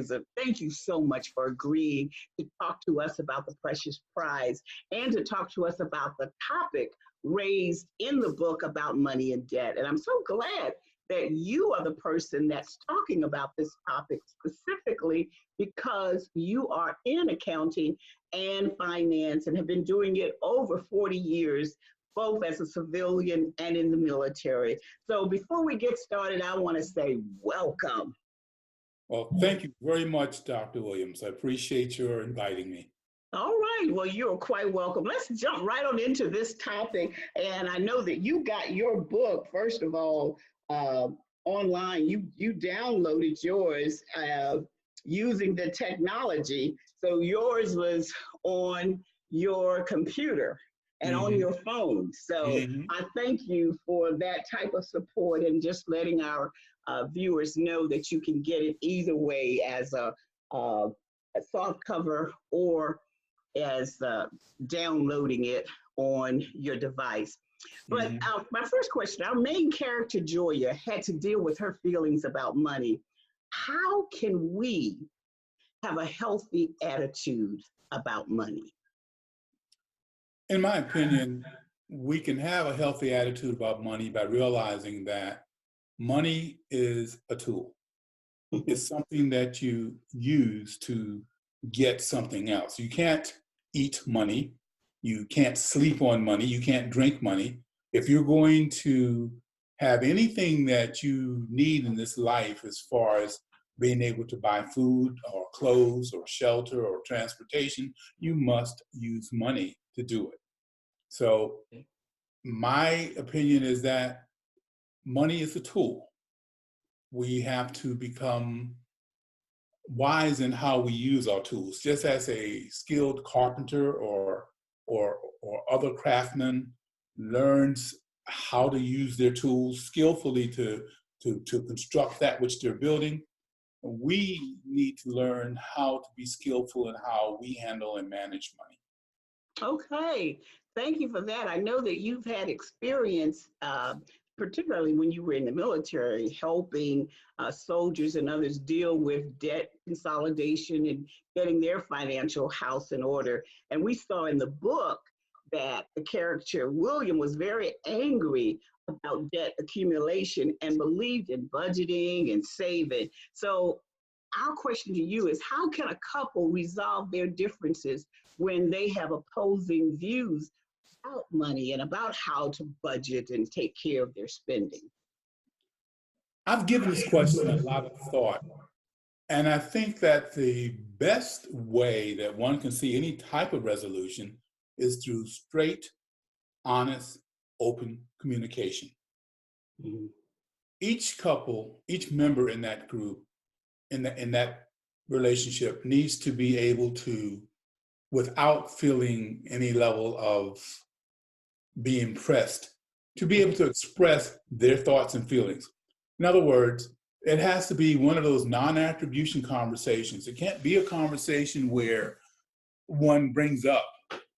Wisdom. Thank you so much for agreeing to talk to us about the precious prize and to talk to us about the topic raised in the book about money and debt. And I'm so glad that you are the person that's talking about this topic specifically because you are in accounting and finance and have been doing it over 40 years, both as a civilian and in the military. So before we get started, I want to say welcome. Well, thank you very much, Dr. Williams. I appreciate your inviting me. All right. Well, you're quite welcome. Let's jump right on into this topic. And I know that you got your book, first of all, online. You downloaded yours using the technology. So yours was on your computer and on your phone. So I thank you for that type of support and just letting our viewers know that you can get it either way as a soft cover or as downloading it on your device. But my first question, our main character, Joya, had to deal with her feelings about money. How can we have a healthy attitude about money? In my opinion, we can have a healthy attitude about money by realizing that money is a tool. It's something that you use to get something else. You can't eat money. You can't sleep on money. You can't drink money. If you're going to have anything that you need in this life as far as being able to buy food or clothes or shelter or transportation, you must use money to do it. So my opinion is that money is a tool. We have to become wise in how we use our tools. Just as a skilled carpenter or other craftsman learns how to use their tools skillfully to construct that which they're building, we need to learn how to be skillful in how we handle and manage money. Okay, thank you for that. I know that you've had experience, particularly when you were in the military, helping soldiers and others deal with debt consolidation and getting their financial house in order. And we saw in the book that the character William was very angry about debt accumulation and believed in budgeting and saving. So our question to you is, how can a couple resolve their differences when they have opposing views about money and about how to budget and take care of their spending? I've given this question a lot of thought, and I think that the best way that one can see any type of resolution is through straight, honest, open communication. Each couple, each member in that group, in that relationship needs to be able to, without feeling any level of being pressed, to be able to express their thoughts and feelings. In other words, it has to be one of those non-attribution conversations. It can't be a conversation where one brings up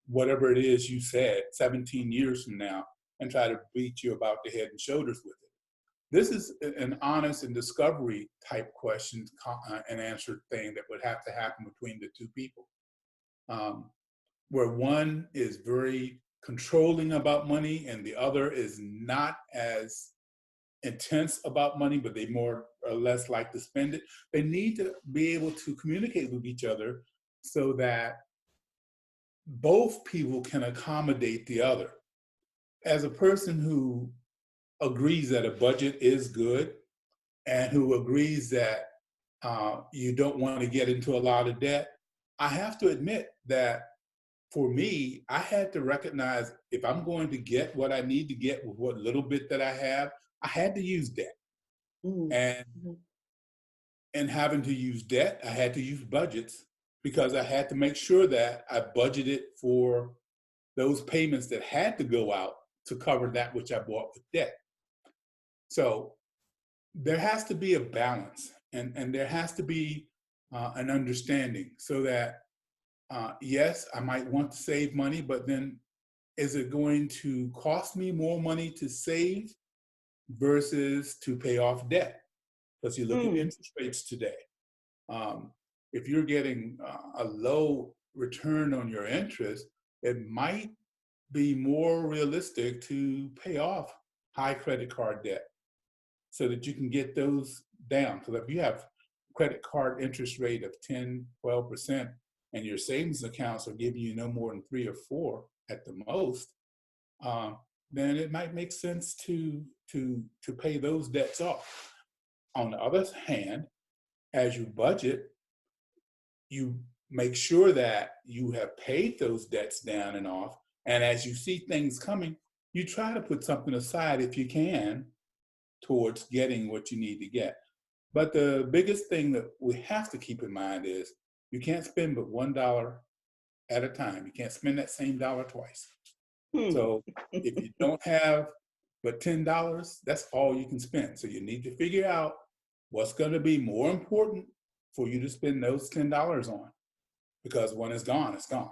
whatever it is you said 17 years from now and try to beat you about the head and shoulders with it. This is an honest and discovery type question and answer thing that would have to happen between the two people, where one is very controlling about money and the other is not as intense about money, but they more or less like to spend it. They need to be able to communicate with each other so that both people can accommodate the other. As a person who agrees that a budget is good and who agrees that you don't want to get into a lot of debt, I have to admit that for me, I had to recognize if I'm going to get what I need to get with what little bit that I have, I had to use debt. And having to use debt, I had to use budgets because I had to make sure that I budgeted for those payments that had to go out to cover that which I bought with debt. So there has to be a balance and there has to be an understanding so that, yes, I might want to save money, but then is it going to cost me more money to save versus to pay off debt? Because you look at interest rates today. if you're getting a low return on your interest, it might be more realistic to pay off high credit card debt so that you can get those down. Because if you have credit card interest rate of 10, 12%, and your savings accounts are giving you no more than 3 or 4 at the most, then it might make sense to pay those debts off. On the other hand, as you budget, you make sure that you have paid those debts down and off. And as you see things coming, you try to put something aside if you can towards getting what you need to get. But the biggest thing that we have to keep in mind is you can't spend but $1 at a time. You can't spend that same dollar twice. So if you don't have but $10, that's all you can spend. So you need to figure out what's going to be more important for you to spend those $10 on, because when it's gone, it's gone.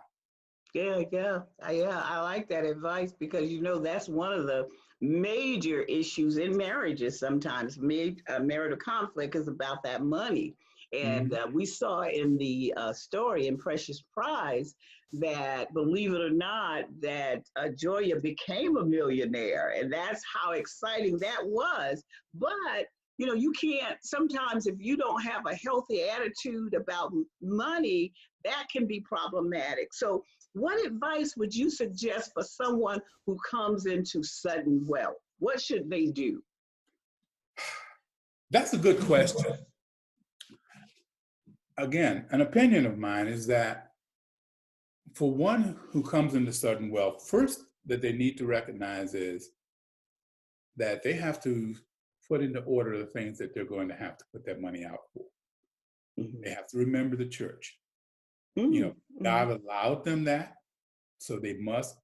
Yeah. I like that advice because, that's one of the major issues in marriages sometimes. Marital conflict is about that money. And we saw in the story in Precious Prize that, believe it or not, that Joya became a millionaire. And that's how exciting that was. But you can't, sometimes if you don't have a healthy attitude about money, that can be problematic. So what advice would you suggest for someone who comes into sudden wealth? What should they do? That's a good question. Again, an opinion of mine is that for one who comes into sudden wealth, first that they need to recognize is that they have to put into order the things that they're going to have to put that money out for. They have to remember the church. God allowed them that, so they must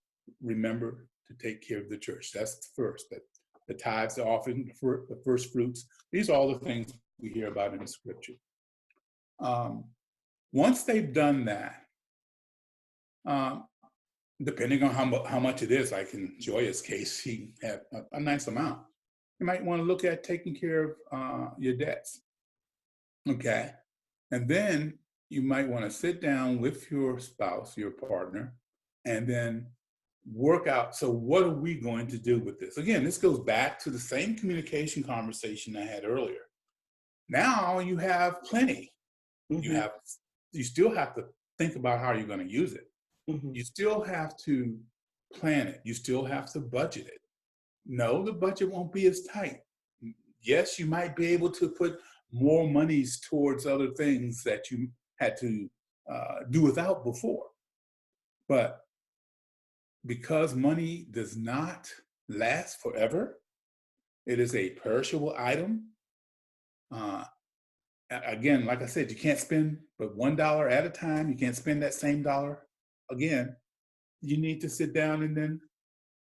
remember to take care of the church. That's the first. That the tithes, the offering, the first fruits. These are all the things we hear about in the scripture. Once they've done that, depending on how much it is, like in Joya's case, she had a nice amount. You might want to look at taking care of your debts. Okay. And then you might want to sit down with your spouse, your partner, and then work out, so what are we going to do with this? Again, this goes back to the same communication conversation I had earlier. Now you have plenty. You still have to think about how you're going to use it. You still have to plan it. You still have to budget it. No, the budget won't be as tight. Yes, you might be able to put more monies towards other things that you had to do without before. But because money does not last forever, it is a perishable item. Again, like I said, you can't spend but $1 at a time. You can't spend that same dollar again. You need to sit down and then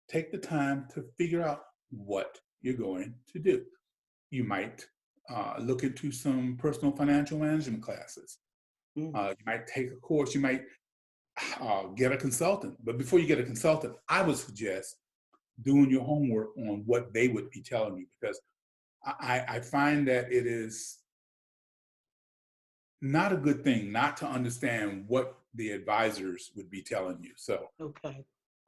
take the time to figure out what you're going to do. You might look into some personal financial management classes. You might take a course. You might get a consultant. But before you get a consultant, I would suggest doing your homework on what they would be telling you, because I find that it is not a good thing not to understand what the advisors would be telling you. So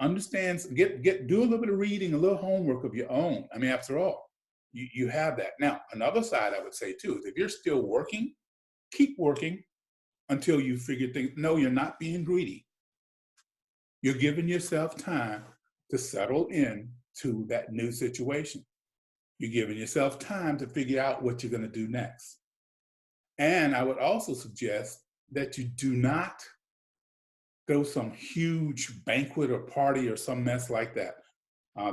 understand, do a little bit of reading, a little homework of your own. I mean, after all, you have that. Now, another side I would say too is if you're still working, keep working until you figure things. No, you're not being greedy. You're giving yourself time to settle in to that new situation. You're giving yourself time to figure out what you're going to do next. And I would also suggest that you do not throw some huge banquet or party or some mess like that.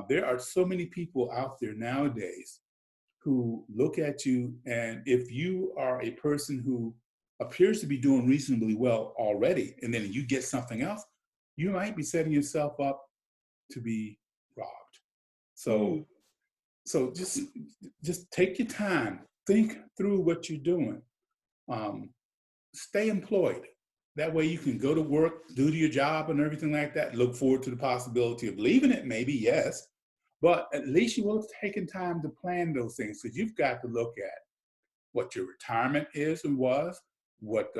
There are so many people out there nowadays who look at you, and if you are a person who appears to be doing reasonably well already, and then you get something else, you might be setting yourself up to be robbed. So just take your time, think through what you're doing. Stay employed. That way you can go to work, do your job and everything like that. Look forward to the possibility of leaving it, maybe, yes. But at least you will have taken time to plan those things. So you've got to look at what your retirement is and was, what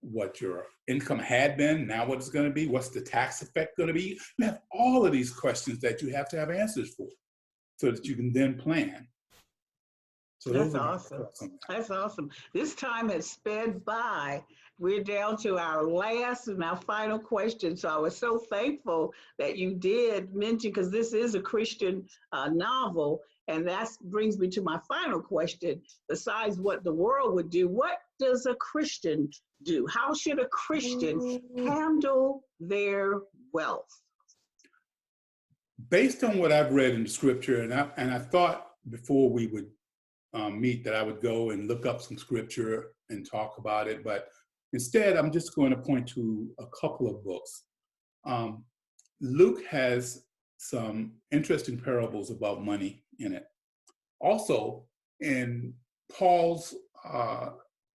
what your income had been, now what it's going to be, what's the tax effect going to be. You have all of these questions that you have to have answers for so that you can then plan. So That's those are my awesome. thoughts on that. That's awesome. This time has sped by. We're down to our last and our final question. So I was so thankful that you did mention, because this is a Christian novel. And that brings me to my final question. Besides what the world would do, what does a Christian do? How should a Christian handle their wealth? Based on what I've read in the scripture, and I thought before we would meet that I would go and look up some scripture and talk about it, but instead I'm just going to point to a couple of books. Luke has some interesting parables about money in it. Also, in Paul's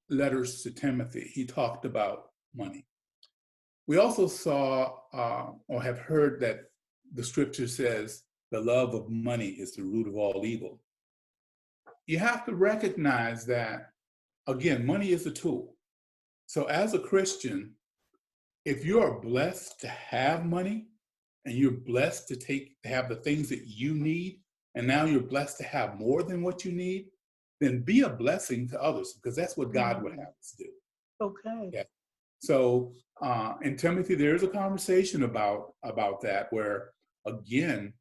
letters to Timothy, he talked about money. We also saw or have heard that the scripture says the love of money is the root of all evil. You have to recognize that, again, money is a tool. So as a Christian, if you are blessed to have money and you're blessed to have the things that you need, and now you're blessed to have more than what you need, then be a blessing to others, because that's what God would have us do. Okay. Yeah. So in Timothy, there is a conversation about that where, again,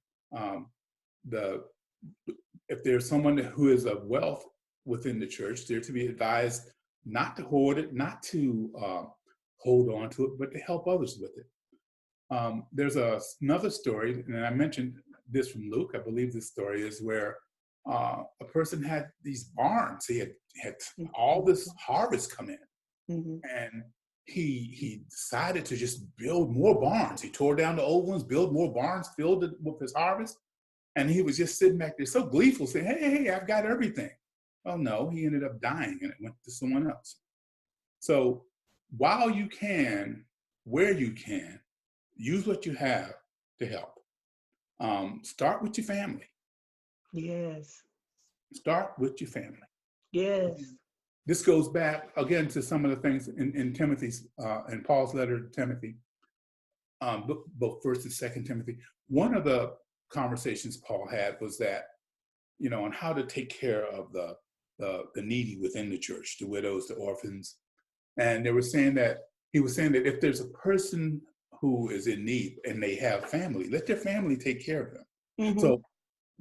if there's someone who is of wealth within the church, they're to be advised not to hoard it, not to hold on to it, but to help others with it. There's another story, and I mentioned this from Luke. I believe this story is where a person had these barns. He had all this harvest come in, and he decided to just build more barns. He tore down the old ones, built more barns, filled it with his harvest. And he was just sitting back there so gleeful, saying, hey, I've got everything. Well, no, he ended up dying and it went to someone else. So while you can, where you can, use what you have to help. Start with your family. Yes. Start with your family. Yes. This goes back, again, to some of the things in Timothy's, in Paul's letter to Timothy, both 1st and 2nd Timothy. One of the conversations Paul had was that, on how to take care of the needy within the church, the widows, the orphans. And he was saying that if there's a person who is in need and they have family, let their family take care of them. So,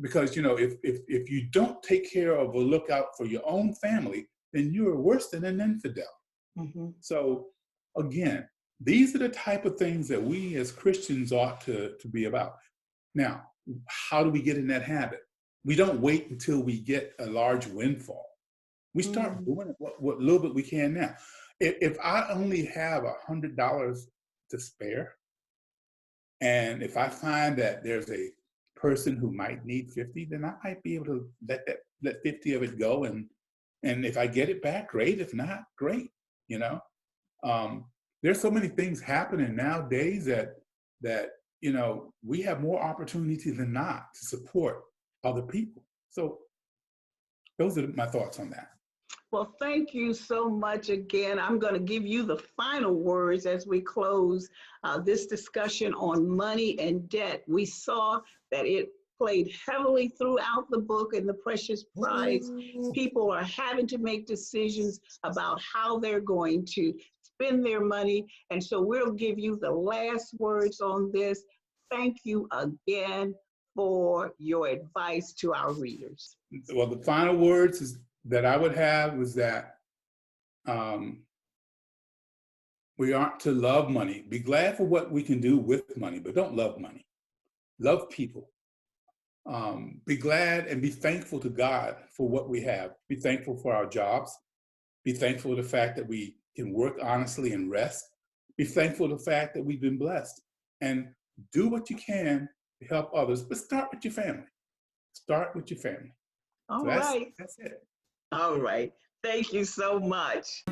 because, if you don't take care of or look out for your own family, then you are worse than an infidel. So again, these are the type of things that we as Christians ought to be about. Now, how do we get in that habit? We don't wait until we get a large windfall. We start doing it what little bit we can now. If I only have $100 to spare, and if I find that there's a person who might need 50, then I might be able to let 50 of it go. And if I get it back, great. If not, great. There's so many things happening nowadays that we have more opportunity than not to support other people. So those are my thoughts on that. Well, thank you so much again. I'm going to give you the final words as we close this discussion on money and debt. We saw that it played heavily throughout the book and the Precious Prize. People are having to make decisions about how they're going to spend their money. And so we'll give you the last words on this. Thank you again for your advice to our readers. Well, the final words that I would have was that we aren't to love money. Be glad for what we can do with money, but don't love money. Love people. Be glad and be thankful to God for what we have. Be thankful for our jobs. Be thankful for the fact that we can work honestly and rest. Be thankful for the fact that we've been blessed. And do what you can to help others, but start with your family. Start with your family. All right. That's it. All right. Thank you so much.